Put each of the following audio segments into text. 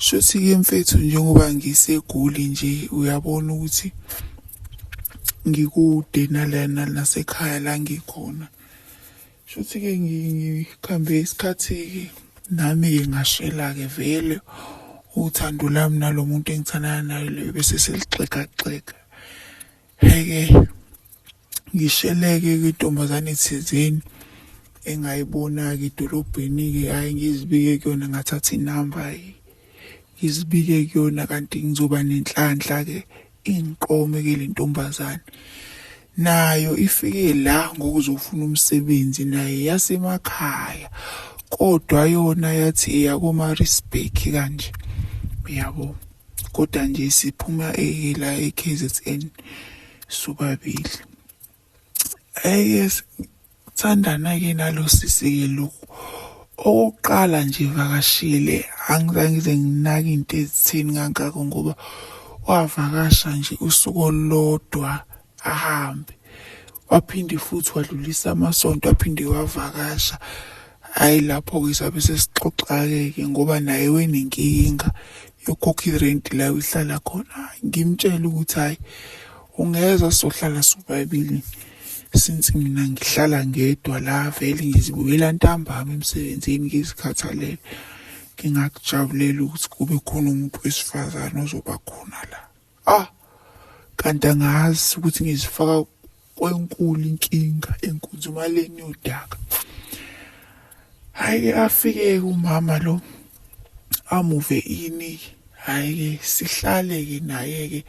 Shuthi-ke mfethu njengoba ngisegoli nje uyabona ukuthi ngikude nalana nasekhaya la ngikhona. Shuthi-ke ngikhambe isikhathi-ke nami-ke ngashela-ke vele uthando lami nalo muntu engithandana naye bese seligxeka. Hhe-ke ngisheleke kwintombazane thizeni engayibona-ke edolobheni-ke hhayi ngizibike kuyona ngathatha inamba-ke ngizibike kuyona kanti ngizoba nenhlanhla-ke ingiqome-ke le ntombazane. Nayo ifike la ngokuzofuna umsebenzi naye yasemakhaya kodwa yona yathi eyakoma-Rensburg kanje uyabo. Kodwa nje siphuma la e-KZN sobabili. Thandana-ke nalo sisi-ke lokhu. Okokuqala nje vakashile angizange ngize nginake into ezitheni kangako ngoba wavakasha nje usuku olulodwa ahambe. Waphinde futhi wadlulisa amasonto aphinde wavakasha. Hhayi lapho-ke sabe sesixoxa-ke ngoba naye wenenkinga yokukhokha i-rent la uhlala khona. Ngimtshela ukuthi hhayi ungeza sohlala sobabili since mina ngihlala ngedwa la vele ngizibuyela ntambama emsebenzini ngizikhathalele. Ngingakujabulela ukuthi kube khona umuntu wesifazane ozoba khona la. Kanti angazi ukuthi ngizifaka kwenkulu inkinga enkuzumaleni yodaka. Hhayi-ke afike-ke umama lo amuve ini. Hhayi-ke sihlale-ke naye-ke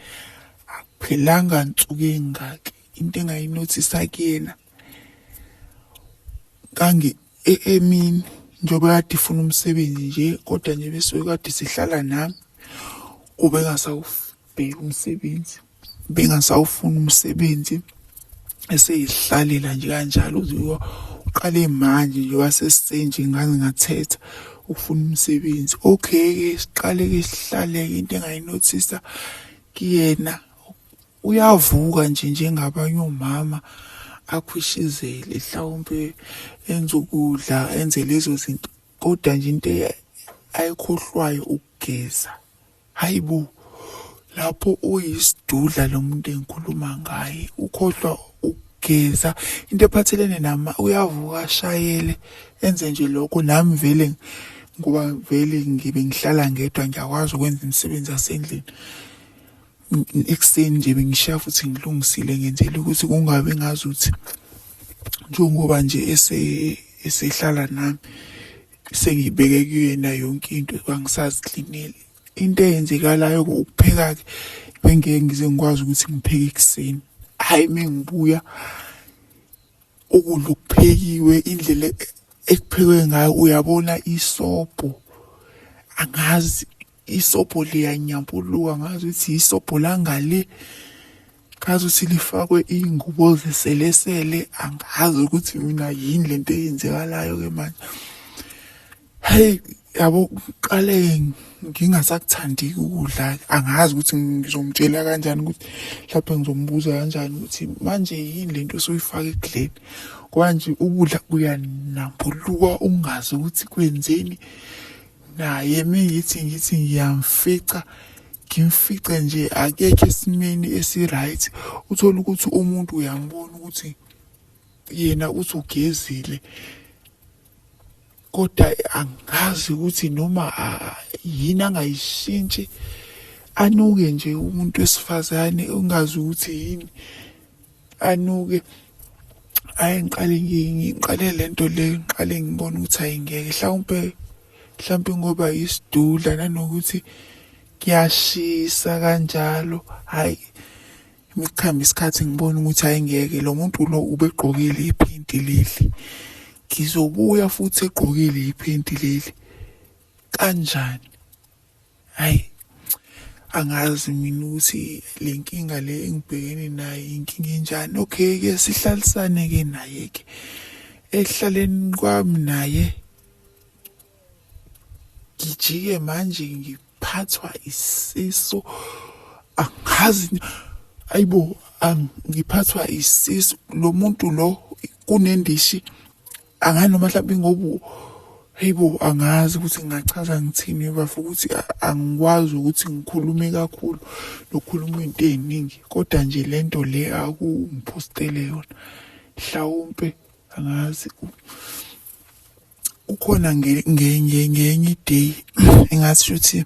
akuphelanga nsuku engaki into engayinothisa kuyena emini njengoba kade ifuna umsebenzi nje kodwa nje bese kade sihlala nami ubengasawubheka umsebenzi bengasawufuna umsebenzi eseyihlalela nje kanjalo uqale manje nje wasesisenje ngaze ngathetha ukufuna umsebenzi. Okay-ke siqale-ke sihlale-ke into engayinothisa kuyena uyavuka nje njengabanye omama akhwishizele mhlawumpe enze ukudla enze lezo zinto kodwa nje into ayikhohlwayo ukugeza. Hayibo lapho uyisidudla lo muntu engikhuluma ngaye ukhohlwa ukugeza into ephathelene nama uyavuka ashayele enze nje lokho nami vele ngoba vele ngibe ngihlala ngedwa ngiyakwazi ukwenza imisebenzi yasendlini. Ekuseni nje bengishiya futhi ngilungisile ngenzela ukuthi kungabi ngazuthi njengoba nje esehlala nami sengibeke kuyena yonke into bangisaziklinele. Into eyenzekalayo ukupheka-ke bengeke ngize ngikwazi ukuthi ngipheke ekuseni. Hhayi mengibuya ukudla okuphekiwe indlela ekuphekwe ngayo uyabona isobho angazi isobho liyanyambuluka ngazi ukuthi isobho langale ngazi ukuthi lifakwe iy'ngubo zeselesele angazi ukuthi mina yini lento eyenzekalayo-ke manje. Hey yabo qale ngingasakuthandi ukudla angazi ukuthi ngizomtshela kanjani ukuthi mhlawumbe ngizombuza kanjani ukuthi manje yini lento osoyifaka ekudleni ngoba nje ukudla kuyanambuluka ungazi ukuthi kwenzeni. Naye mengithi ngimfice nje akekho esimeni esi-right. Uthola ukuthi umuntu uyambona ukuthi yena uthi ugezile kodwa angazi ukuthi noma yini angayishintshi anuke nje umuntu wesifazane ungazi ukuthi yini anuke. Hhayi ngiqale lento le ngiqale ngibona ukuthi ayingeke mhlawumpe ngoba isidudla nanokuthi kuyashisa kanjalo. Hhayi mekuhamba isikhathi ngibona ukuthi ayingeke lo muntu lo ubegqokile iphenti leli ngizobuya futhi egqokile iphenti leli kanjani. Hhayi angazi mina ukuthi le nkinga le engibhekene nayo inkinga enjani. Okay-ke sihlalisane-ke naye-ke ekuhlaleni kwami naye ngijike manje ngiphathwa isisu angazi ayibo ngiphathwa isisu lo muntu lo kunendishi anganoma mhlawumbe ngoba Hey bo, angazi ukuthi ngingachaza ngithini bafuna ukuthi angikwazi ukuthi ngikhulume kakhulu nokhuluma into ey'ningi, kodwa nje lento le akungiphostele yona. Mhlawumpe angazi ukhona ngenye iday engathi shuthi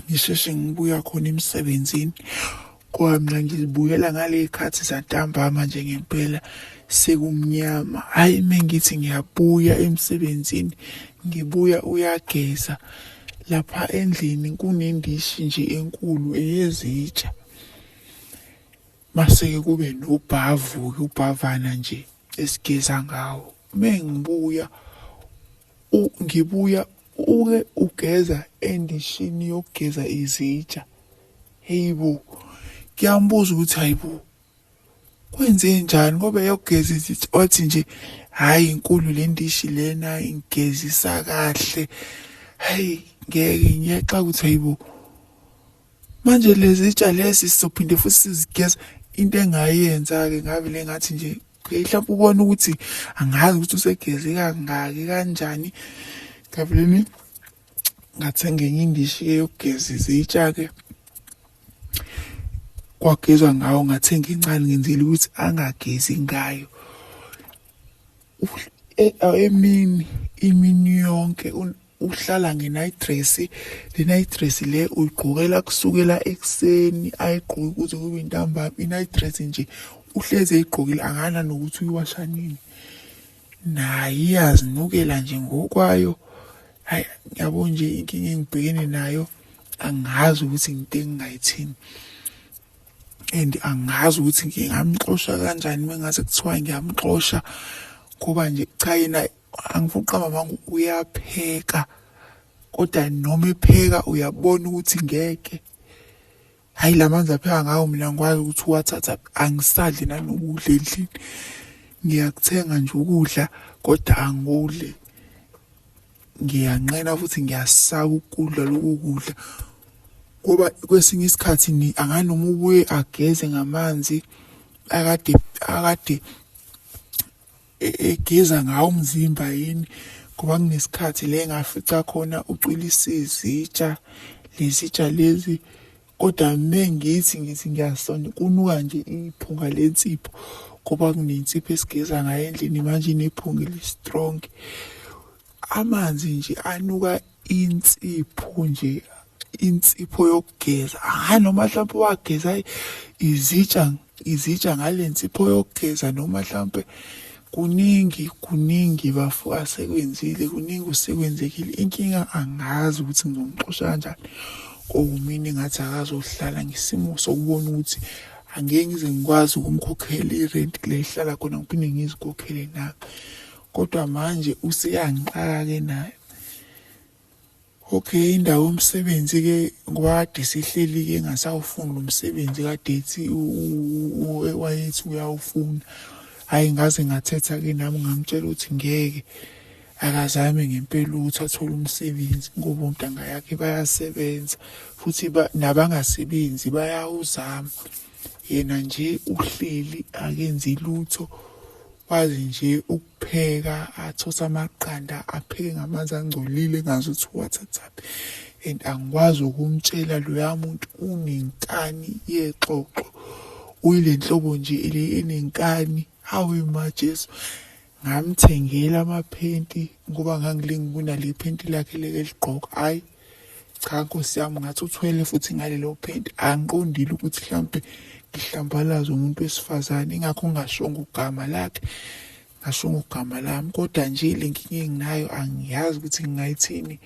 ngisheshe ngibuya khona emsebenzini. Kodwa mina ngizibuyela ngaley'khathi zantambama nje ngempela sekumnyama. Hhayi mengithi ngiyabuya emsebenzini, ngibuya uyageza. Lapha endlini kunendishi nje enkulu eyezitsha. Mase-ke kube nobhavu-ke, ubhavana nje esigeza ngawo. Mengibuya ngibuya uke ugeza endishini yokugeza izitsha. Hey bo, ngiyambuza ukuthi hayi bo, kwenze njani ngoba yokugeza izitsha wathi nje hhayi inkulu le ndishi lena ingezisa kahle. Hayi ngeke ngiyaxa ukuthi hayi bo, manje lezi zitsha lezi sizophinde futhi sizigeza. Into engayenza-ke ngavele ngathi nje mhlawumpe ubone ukuthi angazi ukuthi usegeze kangaki kanjani. Ngavele ngathenga enye indishi-ke yokugeza izitsha-ke. Kwagezwa ngawo, ngathenga incane ngenzela ukuthi angagezi ngayo. Imini yonke uhlala nge-night dress. Le night dress le uyigqokela kusukela ekuseni ayigqoke kuze kube ntambama. I-night dress nje uhlezi eyigqokile, angana nokuthi uyiwasha nini. Nayo iyazinukela nje ngokwayo. Hhayi yabo nje inkinga engibhekene nayo, angazi ukuthi into engingayithini. And angazi ukuthi ngingamxosha kanjani mengase kuthiwa ngiyamxosha, ngoba nje cha yena angifuni uqamba amanga uyapheka, kodwa noma epheka uyabona ukuthi ngeke. Hhayi la manzi apheka ngawo mina ngikwazi ukuthi uwathatha, angisadli nanokudla endlini. Ngiyakuthenga nje ukudla kodwa angikudli. Ngiyanqena futhi ngiyasaba ukudla lokhu kudla, ngoba kwesinye isikhathi anganoma ubuye ageze ngamanzi akade egeza ngawo umzimba yini, ngoba kunesikhathi le ngafica khona ucwilisa izitsha, lezitsha lezi. Kodwa mengithi ngiyasonda kunuka nje iphunga lensipho, ngoba kunensipho esigeza ngayo endlini manje inephunga eli-strong. Amanzi nje anuka insipho nje, insipho yokugeza. Noma mhlawumpe wageza izitsha ngale nsipho yokugeza, noma mhlawumpe kuningi bafu asekwenzile, kuningi usekwenzekile. Inkinga angazi ukuthi ngizomxosha kanjani. Mina engathi akazohlala ngesimo sokubona ukuthi angeke ngize ngikwazi ukumkhokhela irenti le ihlala khona, ngiphinde ngizikhokhele nami. Kodwa manje useyangixaka-ke naye. Okay, indawo yomsebenzi-ke ngoba kade sihleli-ke engasawufuni lo msebenzi kade ethi wayethi uyawufuna. Hhayi ngaze ngathetha-ke nami ngamtshela ukuthi ngeke akazame ngempela ukuthi athole umsebenzi, ngoba ontanga yakhe bayasebenza futhi nabangasebenzi bayawuzama. Yena nje uhleli akenzi lutho, wazi nje ukupheka, athose amaqanda, apheke ngamanzi angcolile engazuthi uwathathaphi. And angikwazi ukumtshela loya muntu unenkani yexoxo, uyile nhlobo nje le enenkani. Hawe majesu, ngamthengela amaphenti ngoba ngangilingibuna le phenti lakhe leke ligqoka. Hhayi cha nkosi yami, ngathi uthwele futhi ngalelo phenti. Angiqondile ukuthi mhlampe ngihlambalaze umuntu wesifazane, ingakho ngingashongo ugama lakhe, ngashongo ugama lami. Kodwa nje le nkinga enginayo angiyazi ukuthi ngingayithini.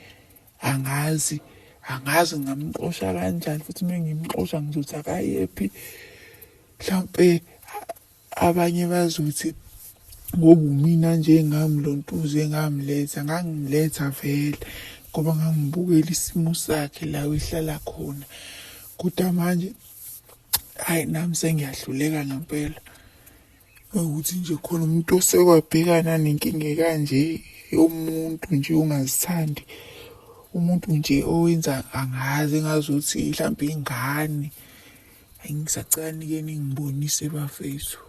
Angazi ngingamxosha kanjani, futhi uma ngimxosha ngizothi akayephi. Mhlampe abanye bazothi ngoba umina nje engamlontuza engamletha, ngangimletha vele ngoba ngangibukela isimo sakhe la ehlala khona. Kodwa manje hhayi nami sengiyahluleka ngempela. Ukuthi nje khona umuntu osekwabhekana nenkinga ekanje, yomuntu nje ongazithandi, umuntu nje owenza angazi engazuthi mhlawumbe ingane. Angisacane-ke ningibonise bafethu.